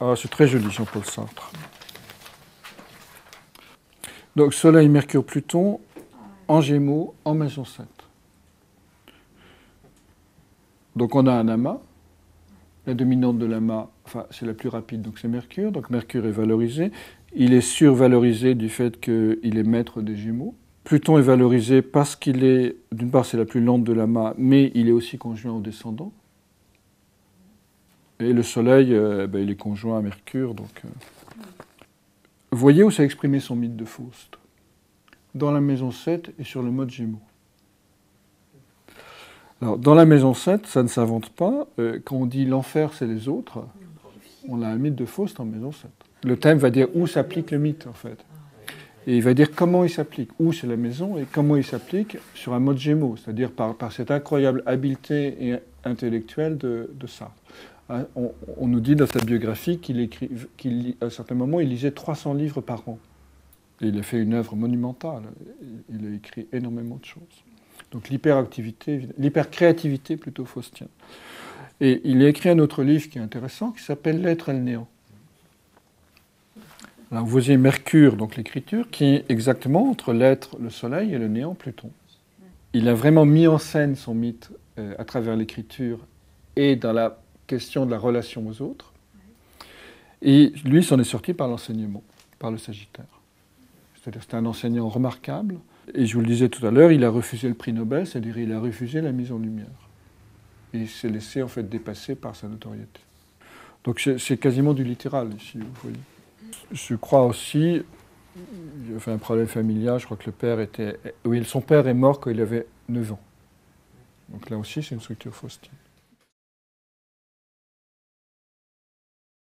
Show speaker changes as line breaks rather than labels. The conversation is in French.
Ah, c'est très joli, Jean-Paul Sartre. Donc, Soleil, Mercure, Pluton, en Gémeaux, en maison 7. Donc, on a un amas. La dominante de l'amas, enfin, c'est la plus rapide, donc c'est Mercure. Donc, Mercure est valorisé. Il est survalorisé du fait qu'il est maître des Gémeaux. Pluton est valorisé parce qu'il est, d'une part, c'est la plus lente de l'amas, mais il est aussi conjoint au descendant. Et le Soleil, il est conjoint à Mercure. Donc, voyez où ça a exprimé son mythe de Faust. Dans la maison 7 et sur le mode Gémeaux. Alors, dans la maison 7, ça ne s'invente pas. Quand on dit l'enfer, c'est les autres, on a un mythe de Faust en maison 7. Le thème va dire où s'applique le mythe, en fait. Et il va dire comment il s'applique, où c'est la maison, et comment il s'applique sur un mode Gémeaux, c'est-à-dire par cette incroyable habileté et intellectuelle de Sartre. On nous dit dans sa biographie qu'à un certain moment, il lisait 300 livres par an. Et il a fait une œuvre monumentale. Il a écrit énormément de choses. Donc l'hypercréativité plutôt faustienne. Et il a écrit un autre livre qui est intéressant, qui s'appelle L'être et le néant. Alors vous voyez Mercure, donc l'écriture, qui est exactement entre l'être, le soleil, et le néant, Pluton. Il a vraiment mis en scène son mythe à travers l'écriture et dans la question de la relation aux autres. Et lui, s'en est sorti par l'enseignement, par le Sagittaire. C'est-à-dire que c'est un enseignant remarquable. Et je vous le disais tout à l'heure, il a refusé le prix Nobel, c'est-à-dire il a refusé la mise en lumière. Et il s'est laissé en fait dépasser par sa notoriété. Donc c'est quasiment du littéral ici, vous voyez. Je crois aussi, il a fait un problème familial, je crois que le père était... Oui, son père est mort quand il avait 9 ans. Donc là aussi, c'est une structure faustienne.